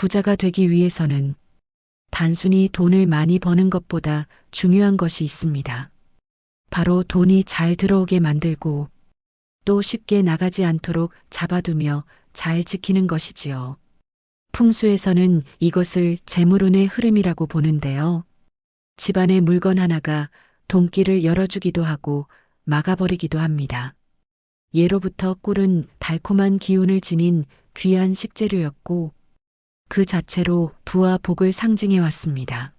부자가 되기 위해서는 단순히 돈을 많이 버는 것보다 중요한 것이 있습니다. 바로 돈이 잘 들어오게 만들고 또 쉽게 나가지 않도록 잡아두며 잘 지키는 것이지요. 풍수에서는 이것을 재물운의 흐름이라고 보는데요. 집안의 물건 하나가 돈길을 열어주기도 하고 막아버리기도 합니다. 예로부터 꿀은 달콤한 기운을 지닌 귀한 식재료였고 그 자체로 부와 복을 상징해 왔습니다.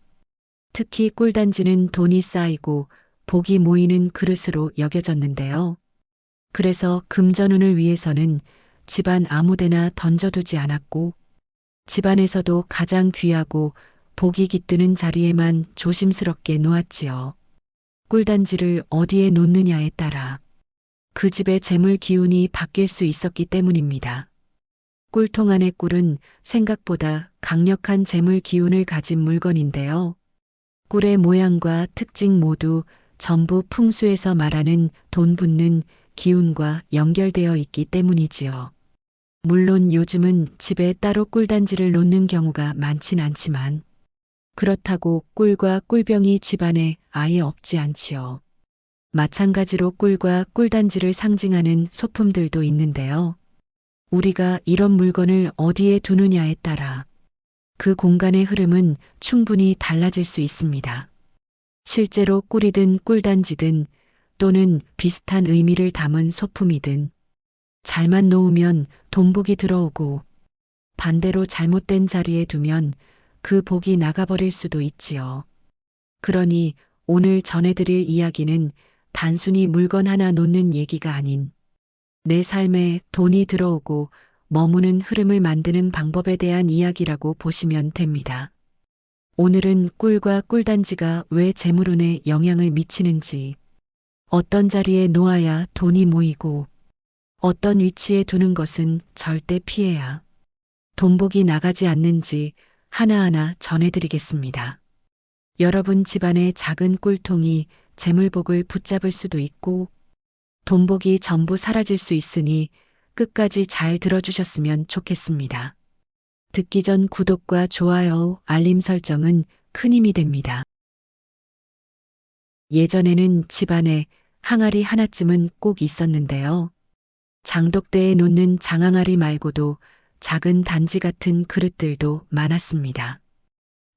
특히 꿀단지는 돈이 쌓이고 복이 모이는 그릇으로 여겨졌는데요. 그래서 금전운을 위해서는 집안 아무데나 던져두지 않았고 집안에서도 가장 귀하고 복이 깃드는 자리에만 조심스럽게 놓았지요. 꿀단지를 어디에 놓느냐에 따라 그 집의 재물 기운이 바뀔 수 있었기 때문입니다. 꿀통 안의 꿀은 생각보다 강력한 재물 기운을 가진 물건인데요. 꿀의 모양과 특징 모두 전부 풍수에서 말하는 돈 붙는 기운과 연결되어 있기 때문이지요. 물론 요즘은 집에 따로 꿀단지를 놓는 경우가 많진 않지만 그렇다고 꿀과 꿀병이 집안에 아예 없지 않지요. 마찬가지로 꿀과 꿀단지를 상징하는 소품들도 있는데요. 우리가 이런 물건을 어디에 두느냐에 따라 그 공간의 흐름은 충분히 달라질 수 있습니다. 실제로 꿀이든 꿀단지든 또는 비슷한 의미를 담은 소품이든 잘만 놓으면 돈복이 들어오고 반대로 잘못된 자리에 두면 그 복이 나가버릴 수도 있지요. 그러니 오늘 전해드릴 이야기는 단순히 물건 하나 놓는 얘기가 아닌 내 삶에 돈이 들어오고 머무는 흐름을 만드는 방법에 대한 이야기라고 보시면 됩니다. 오늘은 꿀과 꿀단지가 왜 재물운에 영향을 미치는지, 어떤 자리에 놓아야 돈이 모이고, 어떤 위치에 두는 것은 절대 피해야 돈복이 나가지 않는지 하나하나 전해드리겠습니다. 여러분 집안의 작은 꿀통이 재물복을 붙잡을 수도 있고, 돈복이 전부 사라질 수 있으니 끝까지 잘 들어주셨으면 좋겠습니다. 듣기 전 구독과 좋아요, 알림 설정은 큰 힘이 됩니다. 예전에는 집안에 항아리 하나쯤은 꼭 있었는데요. 장독대에 놓는 장항아리 말고도 작은 단지 같은 그릇들도 많았습니다.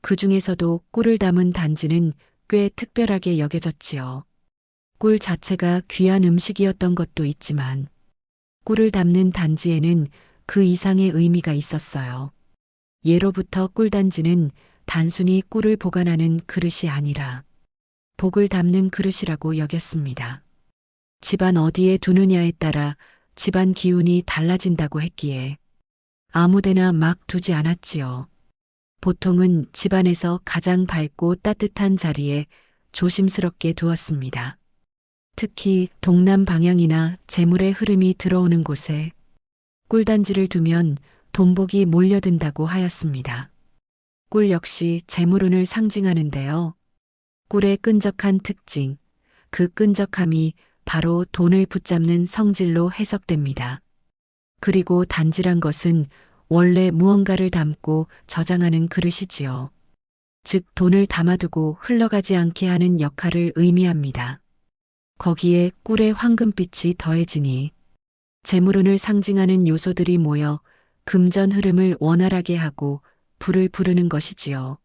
그 중에서도 꿀을 담은 단지는 꽤 특별하게 여겨졌지요. 꿀 자체가 귀한 음식이었던 것도 있지만 꿀을 담는 단지에는 그 이상의 의미가 있었어요. 예로부터 꿀단지는 단순히 꿀을 보관하는 그릇이 아니라 복을 담는 그릇이라고 여겼습니다. 집안 어디에 두느냐에 따라 집안 기운이 달라진다고 했기에 아무데나 막 두지 않았지요. 보통은 집안에서 가장 밝고 따뜻한 자리에 조심스럽게 두었습니다. 특히 동남 방향이나 재물의 흐름이 들어오는 곳에 꿀단지를 두면 돈복이 몰려든다고 하였습니다. 꿀 역시 재물운을 상징하는데요. 꿀의 끈적한 특징, 그 끈적함이 바로 돈을 붙잡는 성질로 해석됩니다. 그리고 단지란 것은 원래 무언가를 담고 저장하는 그릇이지요. 즉 돈을 담아두고 흘러가지 않게 하는 역할을 의미합니다. 거기에 꿀의 황금빛이 더해지니 재물운을 상징하는 요소들이 모여 금전 흐름을 원활하게 하고 불을 부르는 것이지요.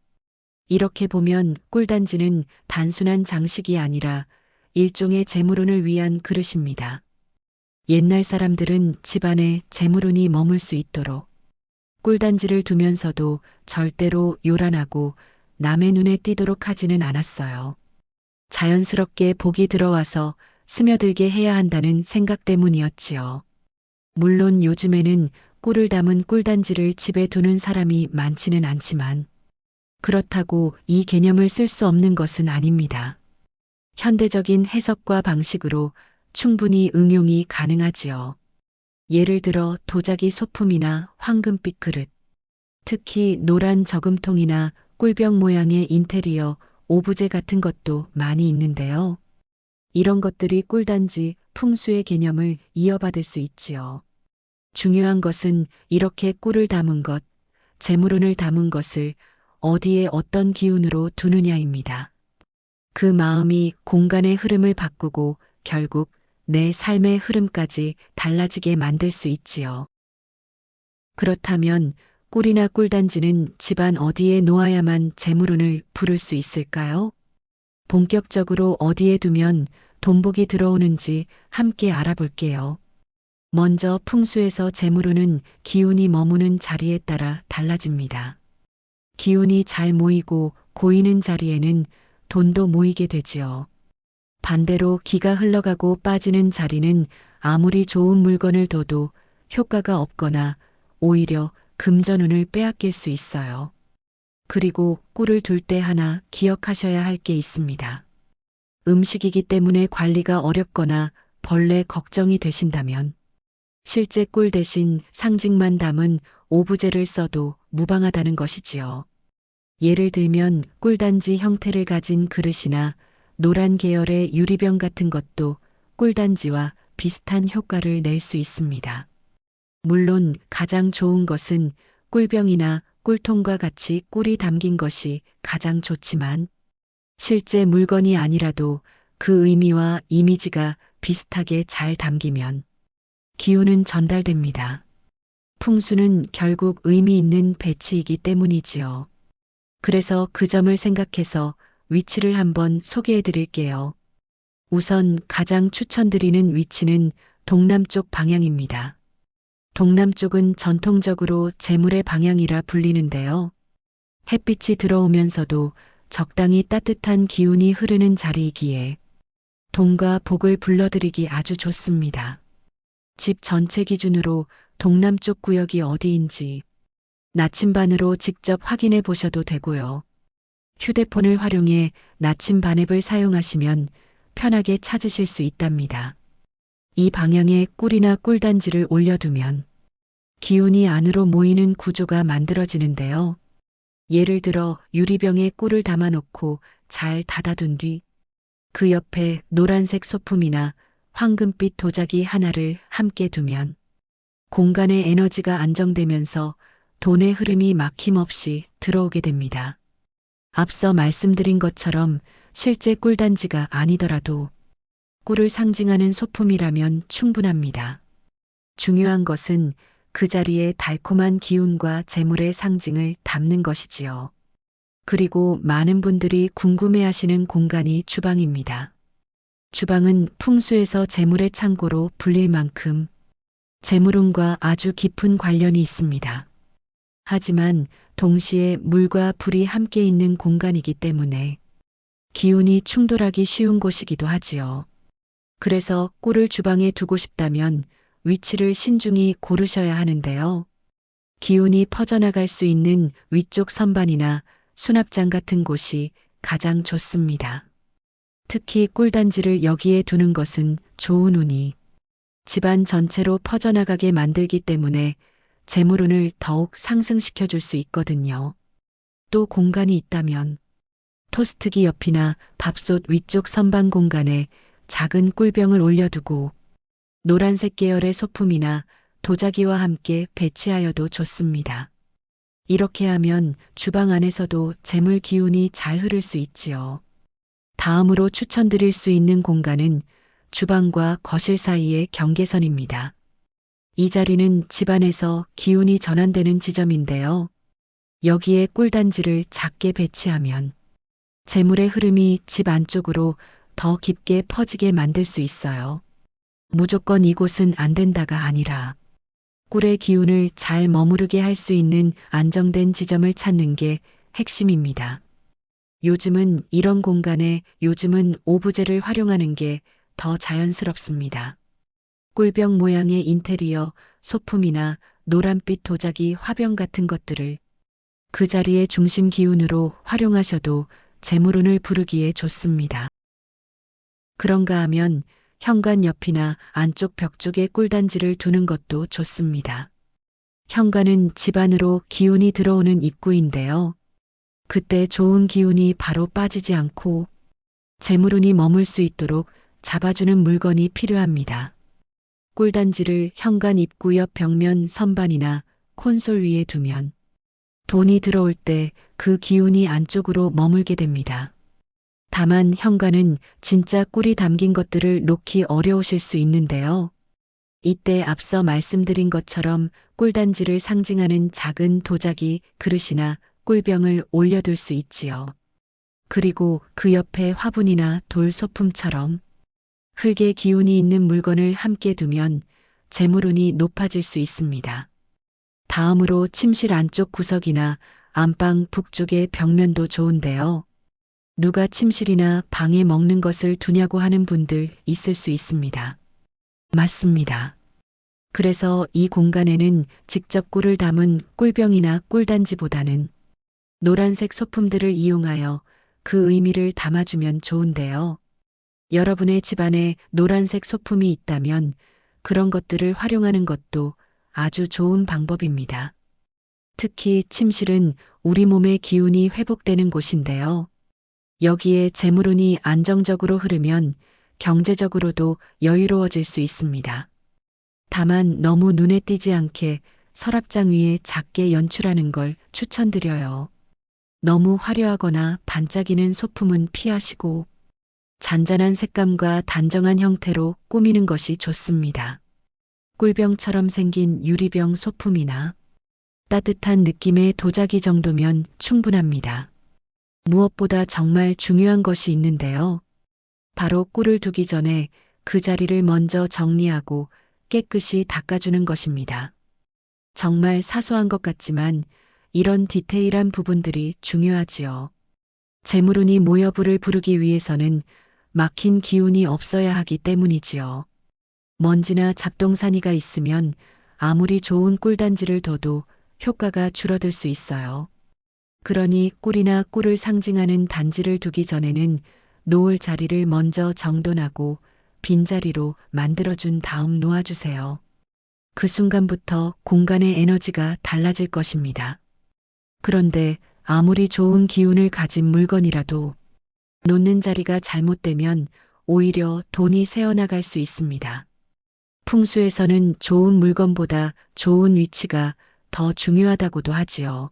이렇게 보면 꿀단지는 단순한 장식이 아니라 일종의 재물운을 위한 그릇입니다. 옛날 사람들은 집안에 재물운이 머물 수 있도록 꿀단지를 두면서도 절대로 요란하고 남의 눈에 띄도록 하지는 않았어요. 자연스럽게 복이 들어와서 스며들게 해야 한다는 생각 때문이었지요. 물론 요즘에는 꿀을 담은 꿀단지를 집에 두는 사람이 많지는 않지만 그렇다고 이 개념을 쓸 수 없는 것은 아닙니다. 현대적인 해석과 방식으로 충분히 응용이 가능하지요. 예를 들어 도자기 소품이나 황금빛 그릇, 특히 노란 저금통이나 꿀병 모양의 인테리어, 오브제 같은 것도 많이 있는데요. 이런 것들이 꿀단지, 풍수의 개념을 이어받을 수 있지요. 중요한 것은 이렇게 꿀을 담은 것, 재물운을 담은 것을 어디에 어떤 기운으로 두느냐입니다. 그 마음이 공간의 흐름을 바꾸고 결국 내 삶의 흐름까지 달라지게 만들 수 있지요. 그렇다면 꿀이나 꿀단지는 집안 어디에 놓아야만 재물운을 부를 수 있을까요? 본격적으로 어디에 두면 돈복이 들어오는지 함께 알아볼게요. 먼저 풍수에서 재물운은 기운이 머무는 자리에 따라 달라집니다. 기운이 잘 모이고 고이는 자리에는 돈도 모이게 되지요. 반대로 기가 흘러가고 빠지는 자리는 아무리 좋은 물건을 둬도 효과가 없거나 오히려 금전운을 빼앗길 수 있어요. 그리고 꿀을 둘 때 하나 기억하셔야 할 게 있습니다. 음식이기 때문에 관리가 어렵거나 벌레 걱정이 되신다면 실제 꿀 대신 상징만 담은 오브제를 써도 무방하다는 것이지요. 예를 들면 꿀단지 형태를 가진 그릇이나 노란 계열의 유리병 같은 것도 꿀단지와 비슷한 효과를 낼 수 있습니다. 물론 가장 좋은 것은 꿀병이나 꿀통과 같이 꿀이 담긴 것이 가장 좋지만 실제 물건이 아니라도 그 의미와 이미지가 비슷하게 잘 담기면 기운은 전달됩니다. 풍수는 결국 의미 있는 배치이기 때문이지요. 그래서 그 점을 생각해서 위치를 한번 소개해 드릴게요. 우선 가장 추천드리는 위치는 동남쪽 방향입니다. 동남쪽은 전통적으로 재물의 방향이라 불리는데요. 햇빛이 들어오면서도 적당히 따뜻한 기운이 흐르는 자리이기에 돈과 복을 불러들이기 아주 좋습니다. 집 전체 기준으로 동남쪽 구역이 어디인지 나침반으로 직접 확인해 보셔도 되고요. 휴대폰을 활용해 나침반 앱을 사용하시면 편하게 찾으실 수 있답니다. 이 방향에 꿀이나 꿀단지를 올려두면 기운이 안으로 모이는 구조가 만들어지는데요. 예를 들어 유리병에 꿀을 담아놓고 잘 닫아둔 뒤 그 옆에 노란색 소품이나 황금빛 도자기 하나를 함께 두면 공간의 에너지가 안정되면서 돈의 흐름이 막힘없이 들어오게 됩니다. 앞서 말씀드린 것처럼 실제 꿀단지가 아니더라도 꿀을 상징하는 소품이라면 충분합니다. 중요한 것은 그 자리에 달콤한 기운과 재물의 상징을 담는 것이지요. 그리고 많은 분들이 궁금해하시는 공간이 주방입니다. 주방은 풍수에서 재물의 창고로 불릴 만큼 재물운과 아주 깊은 관련이 있습니다. 하지만 동시에 물과 불이 함께 있는 공간이기 때문에 기운이 충돌하기 쉬운 곳이기도 하지요. 그래서 꿀을 주방에 두고 싶다면 위치를 신중히 고르셔야 하는데요. 기운이 퍼져나갈 수 있는 위쪽 선반이나 수납장 같은 곳이 가장 좋습니다. 특히 꿀단지를 여기에 두는 것은 좋은 운이 집안 전체로 퍼져나가게 만들기 때문에 재물운을 더욱 상승시켜 줄 수 있거든요. 또 공간이 있다면 토스트기 옆이나 밥솥 위쪽 선반 공간에 작은 꿀병을 올려두고 노란색 계열의 소품이나 도자기와 함께 배치하여도 좋습니다. 이렇게 하면 주방 안에서도 재물 기운이 잘 흐를 수 있지요. 다음으로 추천드릴 수 있는 공간은 주방과 거실 사이의 경계선입니다. 이 자리는 집안에서 기운이 전환되는 지점인데요. 여기에 꿀단지를 작게 배치하면 재물의 흐름이 집 안쪽으로 더 깊게 퍼지게 만들 수 있어요. 무조건 이곳은 안 된다가 아니라 꿀의 기운을 잘 머무르게 할 수 있는 안정된 지점을 찾는 게 핵심입니다. 요즘은 이런 공간에 오브제를 활용하는 게 더 자연스럽습니다. 꿀병 모양의 인테리어, 소품이나 노란빛 도자기 화병 같은 것들을 그 자리의 중심 기운으로 활용하셔도 재물운을 부르기에 좋습니다. 그런가 하면 현관 옆이나 안쪽 벽 쪽에 꿀단지를 두는 것도 좋습니다. 현관은 집 안으로 기운이 들어오는 입구인데요. 그때 좋은 기운이 바로 빠지지 않고 재물운이 머물 수 있도록 잡아주는 물건이 필요합니다. 꿀단지를 현관 입구 옆 벽면 선반이나 콘솔 위에 두면 돈이 들어올 때 그 기운이 안쪽으로 머물게 됩니다. 다만 현관은 진짜 꿀이 담긴 것들을 놓기 어려우실 수 있는데요. 이때 앞서 말씀드린 것처럼 꿀단지를 상징하는 작은 도자기 그릇이나 꿀병을 올려둘 수 있지요. 그리고 그 옆에 화분이나 돌 소품처럼 흙의 기운이 있는 물건을 함께 두면 재물운이 높아질 수 있습니다. 다음으로 침실 안쪽 구석이나 안방 북쪽의 벽면도 좋은데요. 누가 침실이나 방에 먹는 것을 두냐고 하는 분들 있을 수 있습니다. 맞습니다. 그래서 이 공간에는 직접 꿀을 담은 꿀병이나 꿀단지보다는 노란색 소품들을 이용하여 그 의미를 담아주면 좋은데요. 여러분의 집안에 노란색 소품이 있다면 그런 것들을 활용하는 것도 아주 좋은 방법입니다. 특히 침실은 우리 몸의 기운이 회복되는 곳인데요. 여기에 재물운이 안정적으로 흐르면 경제적으로도 여유로워질 수 있습니다. 다만 너무 눈에 띄지 않게 서랍장 위에 작게 연출하는 걸 추천드려요. 너무 화려하거나 반짝이는 소품은 피하시고 잔잔한 색감과 단정한 형태로 꾸미는 것이 좋습니다. 꿀병처럼 생긴 유리병 소품이나 따뜻한 느낌의 도자기 정도면 충분합니다. 무엇보다 정말 중요한 것이 있는데요. 바로 꿀을 두기 전에 그 자리를 먼저 정리하고 깨끗이 닦아주는 것입니다. 정말 사소한 것 같지만 이런 디테일한 부분들이 중요하지요. 재물운이 모여 불을 부르기 위해서는 막힌 기운이 없어야 하기 때문이지요. 먼지나 잡동사니가 있으면 아무리 좋은 꿀단지를 둬도 효과가 줄어들 수 있어요. 그러니 꿀이나 꿀을 상징하는 단지를 두기 전에는 놓을 자리를 먼저 정돈하고 빈자리로 만들어준 다음 놓아주세요. 그 순간부터 공간의 에너지가 달라질 것입니다. 그런데 아무리 좋은 기운을 가진 물건이라도 놓는 자리가 잘못되면 오히려 돈이 새어나갈 수 있습니다. 풍수에서는 좋은 물건보다 좋은 위치가 더 중요하다고도 하지요.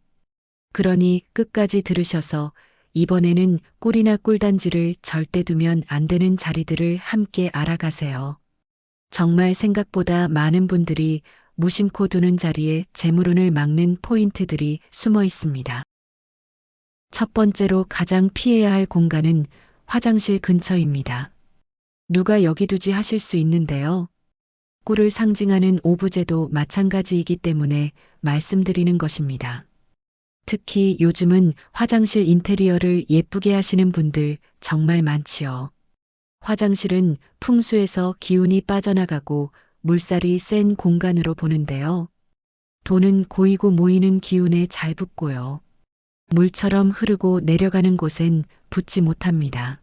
그러니 끝까지 들으셔서 이번에는 꿀이나 꿀단지를 절대 두면 안 되는 자리들을 함께 알아가세요. 정말 생각보다 많은 분들이 무심코 두는 자리에 재물운을 막는 포인트들이 숨어 있습니다. 첫 번째로 가장 피해야 할 공간은 화장실 근처입니다. 누가 여기 두지 하실 수 있는데요. 꿀을 상징하는 오브제도 마찬가지이기 때문에 말씀드리는 것입니다. 특히 요즘은 화장실 인테리어를 예쁘게 하시는 분들 정말 많지요. 화장실은 풍수에서 기운이 빠져나가고 물살이 센 공간으로 보는데요. 돈은 고이고 모이는 기운에 잘 붙고요. 물처럼 흐르고 내려가는 곳엔 붙지 못합니다.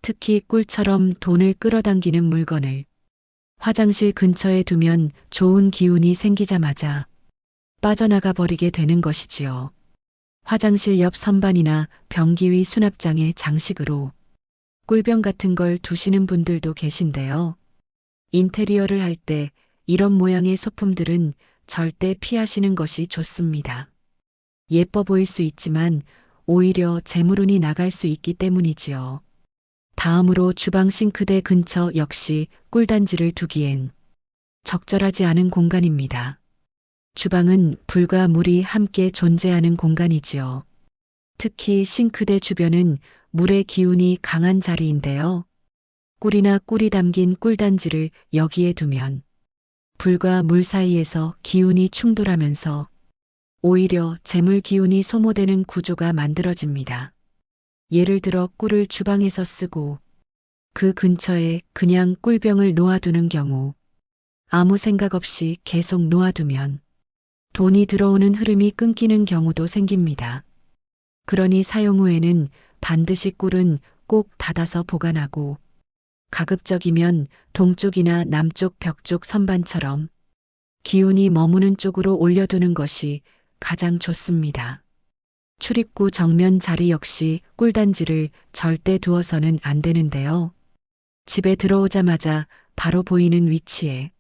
특히 꿀처럼 돈을 끌어당기는 물건을 화장실 근처에 두면 좋은 기운이 생기자마자 빠져나가 버리게 되는 것이지요. 화장실 옆 선반이나 변기 위 수납장에 장식으로 꿀병 같은 걸 두시는 분들도 계신데요. 인테리어를 할 때 이런 모양의 소품들은 절대 피하시는 것이 좋습니다. 예뻐 보일 수 있지만 오히려 재물운이 나갈 수 있기 때문이지요. 다음으로 주방 싱크대 근처 역시 꿀단지를 두기엔 적절하지 않은 공간입니다. 주방은 불과 물이 함께 존재하는 공간이지요. 특히 싱크대 주변은 물의 기운이 강한 자리인데요. 꿀이나 꿀이 담긴 꿀단지를 여기에 두면 불과 물 사이에서 기운이 충돌하면서 오히려 재물 기운이 소모되는 구조가 만들어집니다. 예를 들어 꿀을 주방에서 쓰고 그 근처에 그냥 꿀병을 놓아두는 경우 아무 생각 없이 계속 놓아두면 돈이 들어오는 흐름이 끊기는 경우도 생깁니다. 그러니 사용 후에는 반드시 꿀은 꼭 닫아서 보관하고 가급적이면 동쪽이나 남쪽 벽 쪽 선반처럼 기운이 머무는 쪽으로 올려두는 것이 가장 좋습니다. 출입구 정면 자리 역시 꿀단지를 절대 두어서는 안 되는데요. 집에 들어오자마자 바로 보이는 위치에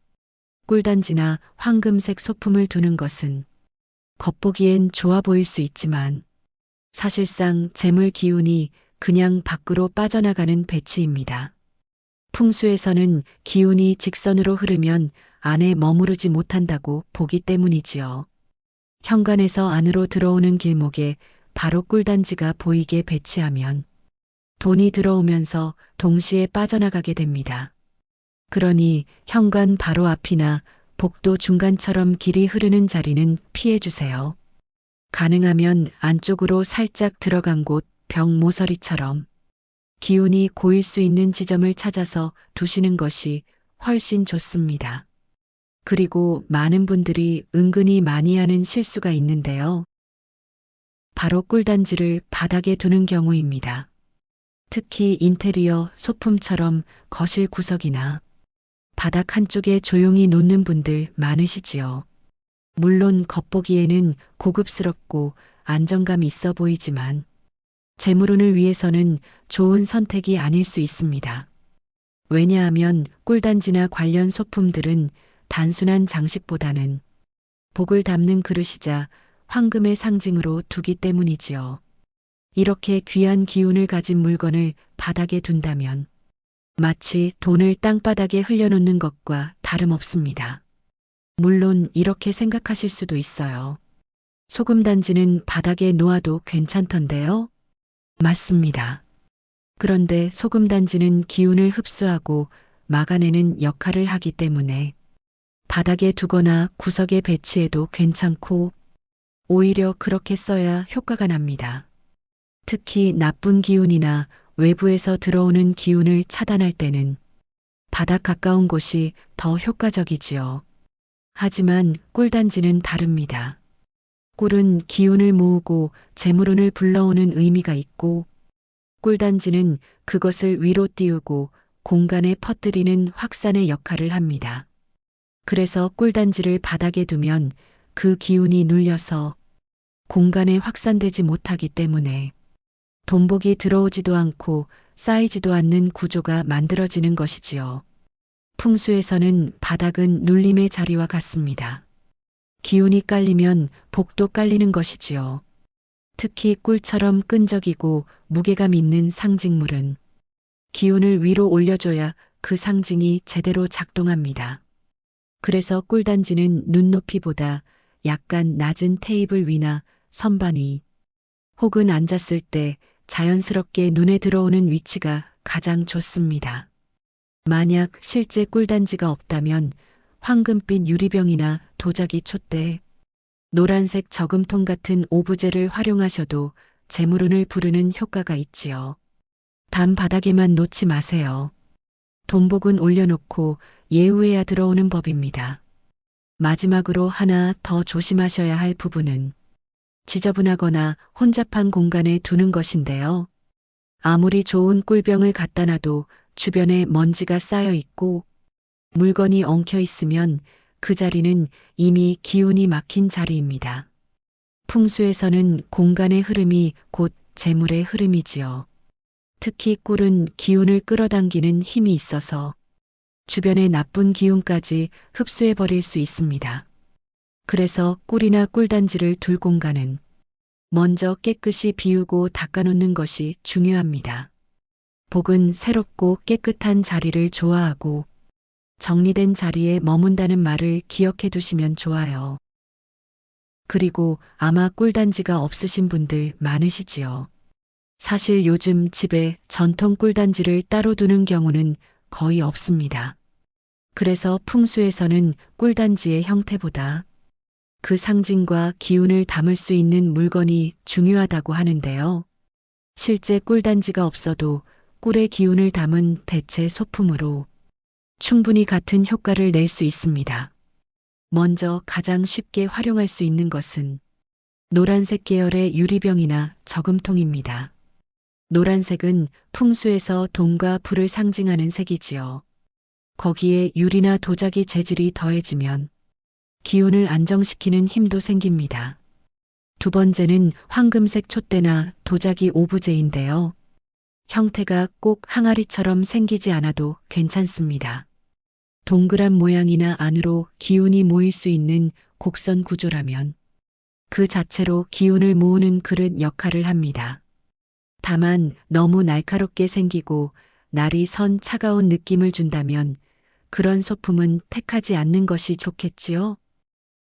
꿀단지나 황금색 소품을 두는 것은 겉보기엔 좋아 보일 수 있지만 사실상 재물 기운이 그냥 밖으로 빠져나가는 배치입니다. 풍수에서는 기운이 직선으로 흐르면 안에 머무르지 못한다고 보기 때문이지요. 현관에서 안으로 들어오는 길목에 바로 꿀단지가 보이게 배치하면 돈이 들어오면서 동시에 빠져나가게 됩니다. 그러니 현관 바로 앞이나 복도 중간처럼 길이 흐르는 자리는 피해 주세요. 가능하면 안쪽으로 살짝 들어간 곳 벽 모서리처럼 기운이 고일 수 있는 지점을 찾아서 두시는 것이 훨씬 좋습니다. 그리고 많은 분들이 은근히 많이 하는 실수가 있는데요. 바로 꿀단지를 바닥에 두는 경우입니다. 특히 인테리어 소품처럼 거실 구석이나 바닥 한쪽에 조용히 놓는 분들 많으시지요. 물론 겉보기에는 고급스럽고 안정감 있어 보이지만 재물운을 위해서는 좋은 선택이 아닐 수 있습니다. 왜냐하면 꿀단지나 관련 소품들은 단순한 장식보다는 복을 담는 그릇이자 황금의 상징으로 두기 때문이지요. 이렇게 귀한 기운을 가진 물건을 바닥에 둔다면 마치 돈을 땅바닥에 흘려놓는 것과 다름없습니다. 물론 이렇게 생각하실 수도 있어요. 소금단지는 바닥에 놓아도 괜찮던데요? 맞습니다. 그런데 소금단지는 기운을 흡수하고 막아내는 역할을 하기 때문에 바닥에 두거나 구석에 배치해도 괜찮고 오히려 그렇게 써야 효과가 납니다. 특히 나쁜 기운이나 외부에서 들어오는 기운을 차단할 때는 바닥 가까운 곳이 더 효과적이지요. 하지만 꿀단지는 다릅니다. 꿀은 기운을 모으고 재물운을 불러오는 의미가 있고 꿀단지는 그것을 위로 띄우고 공간에 퍼뜨리는 확산의 역할을 합니다. 그래서 꿀단지를 바닥에 두면 그 기운이 눌려서 공간에 확산되지 못하기 때문에 돈복이 들어오지도 않고 쌓이지도 않는 구조가 만들어지는 것이지요. 풍수에서는 바닥은 눌림의 자리와 같습니다. 기운이 깔리면 복도 깔리는 것이지요. 특히 꿀처럼 끈적이고 무게감 있는 상징물은 기운을 위로 올려줘야 그 상징이 제대로 작동합니다. 그래서 꿀단지는 눈높이보다 약간 낮은 테이블 위나 선반 위 혹은 앉았을 때 자연스럽게 눈에 들어오는 위치가 가장 좋습니다. 만약 실제 꿀단지가 없다면 황금빛 유리병이나 도자기 촛대, 노란색 저금통 같은 오브제를 활용하셔도 재물운을 부르는 효과가 있지요. 단 바닥에만 놓지 마세요. 돈복은 올려놓고 예우해야 들어오는 법입니다. 마지막으로 하나 더 조심하셔야 할 부분은 지저분하거나 혼잡한 공간에 두는 것인데요. 아무리 좋은 꿀병을 갖다 놔도 주변에 먼지가 쌓여 있고 물건이 엉켜 있으면 그 자리는 이미 기운이 막힌 자리입니다. 풍수에서는 공간의 흐름이 곧 재물의 흐름이지요. 특히 꿀은 기운을 끌어당기는 힘이 있어서 주변의 나쁜 기운까지 흡수해 버릴 수 있습니다. 그래서 꿀이나 꿀단지를 둘 공간은 먼저 깨끗이 비우고 닦아놓는 것이 중요합니다. 복은 새롭고 깨끗한 자리를 좋아하고 정리된 자리에 머문다는 말을 기억해 두시면 좋아요. 그리고 아마 꿀단지가 없으신 분들 많으시지요. 사실 요즘 집에 전통 꿀단지를 따로 두는 경우는 거의 없습니다. 그래서 풍수에서는 꿀단지의 형태보다 그 상징과 기운을 담을 수 있는 물건이 중요하다고 하는데요. 실제 꿀단지가 없어도 꿀의 기운을 담은 대체 소품으로 충분히 같은 효과를 낼 수 있습니다. 먼저 가장 쉽게 활용할 수 있는 것은 노란색 계열의 유리병이나 저금통입니다. 노란색은 풍수에서 돈과 불을 상징하는 색이지요. 거기에 유리나 도자기 재질이 더해지면 기운을 안정시키는 힘도 생깁니다. 두 번째는 황금색 촛대나 도자기 오브제인데요. 형태가 꼭 항아리처럼 생기지 않아도 괜찮습니다. 동그란 모양이나 안으로 기운이 모일 수 있는 곡선 구조라면 그 자체로 기운을 모으는 그릇 역할을 합니다. 다만 너무 날카롭게 생기고 날이 선 차가운 느낌을 준다면 그런 소품은 택하지 않는 것이 좋겠지요.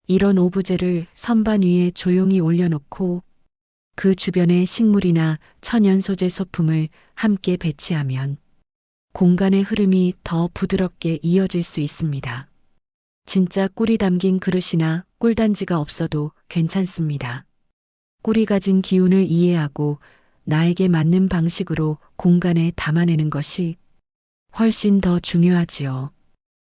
이런 오브제를 선반 위에 조용히 올려놓고 그 주변에 식물이나 천연 소재 소품을 함께 배치하면 공간의 흐름이 더 부드럽게 이어질 수 있습니다. 진짜 꿀이 담긴 그릇이나 꿀단지가 없어도 괜찮습니다. 꿀이 가진 기운을 이해하고 나에게 맞는 방식으로 공간에 담아내는 것이 훨씬 더 중요하지요.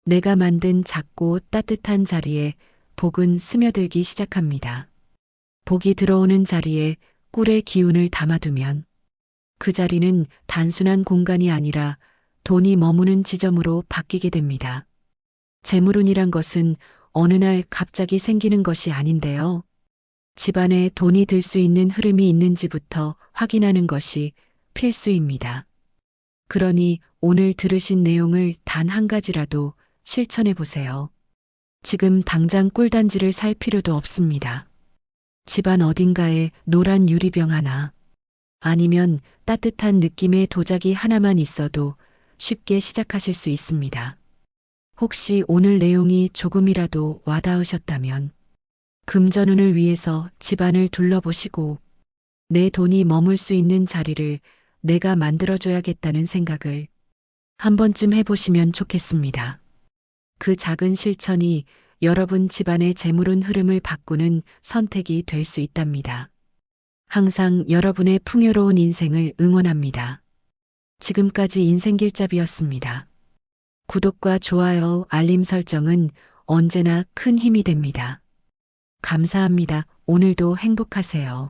내가 만든 작고 따뜻한 자리에 복은 스며들기 시작합니다. 복이 들어오는 자리에 꿀의 기운을 담아두면 그 자리는 단순한 공간이 아니라 돈이 머무는 지점으로 바뀌게 됩니다. 재물운이란 것은 어느 날 갑자기 생기는 것이 아닌데요. 집안에 돈이 들 수 있는 흐름이 있는지부터 확인하는 것이 필수입니다. 그러니 오늘 들으신 내용을 단 한 가지라도 실천해 보세요. 지금 당장 꿀단지를 살 필요도 없습니다. 집안 어딘가에 노란 유리병 하나, 아니면 따뜻한 느낌의 도자기 하나만 있어도 쉽게 시작하실 수 있습니다. 혹시 오늘 내용이 조금이라도 와닿으셨다면 금전운을 위해서 집안을 둘러보시고 내 돈이 머물 수 있는 자리를 내가 만들어줘야겠다는 생각을 한 번쯤 해보시면 좋겠습니다. 그 작은 실천이 여러분 집안의 재물운 흐름을 바꾸는 선택이 될 수 있답니다. 항상 여러분의 풍요로운 인생을 응원합니다. 지금까지 인생길잡이였습니다. 구독과 좋아요, 알림 설정은 언제나 큰 힘이 됩니다. 감사합니다. 오늘도 행복하세요.